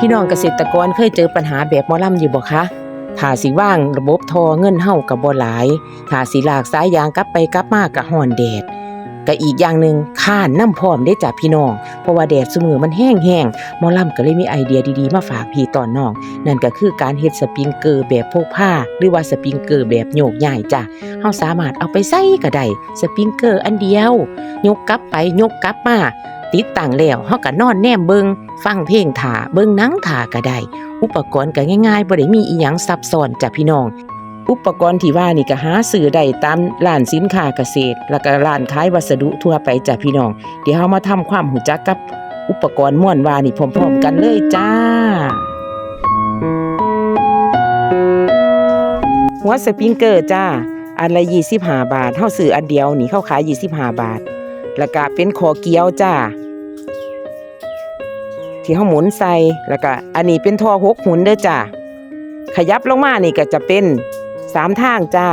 พี่น้องเกษตรกรเคยเจอปัญหาแบบหมอลำอยู่บ่คะถ้าสิว่างระบบท่อเงินเฮาก็บ่หลายถ้าสิลากสายยางกลับไปกลับมาก็ร้อนแดดก็อีกอย่างหนึ่งค้านน้ำพร้อมเด้จ้ะพี่น้องเพราะว่าแดดซุมื้อมันแห้งๆหมอลำก็เลยมีไอเดียดีๆมาฝากพี่ตอนน้องนั่นก็คือการเฮ็ดสปริงเกอร์แบบพกพาหรือว่าสปริงเกอร์แบบโยกย้ายจ้ะเฮาสามารถเอาไปใส่ก็ได้สปริงเกอร์อันเดียวยกกลับไปยกกลับมาติดตั้งแล้วเฮาก็นอนแนมเบิ่งฟังเพลงท่าเบิ่งหนังท่าก็ได้อุปกรณ์ก็ง่ายๆบ่ได้มีอีหยังซับซ้อนจ้ะพี่น้องอุปกรณ์ที่ว่านี่ก็หาซื้อได้ตามร้านสินค้าเกษตรแล้วก็ร้านขายวัสดุทั่วไปจ้ะพี่น้องเดี๋ยวเฮามาทำความรู้จักกับอุปกรณ์ม่วนว่านี่พร้อมๆกันเลยจ้าหัวสปริงเกอร์จ้าอันละ25 บาทเฮาซื้ออันเดียวนี่เขาขาย25 บาทแล้วก็เป็นคอเกี่ยวจ้าที่เฮาหมุนใส่แล้วก็อันนี้เป็นท่อ6 หุ่นเด้อจ้าขยับลงมานี่ก็จะเป็น3 ทางจ้า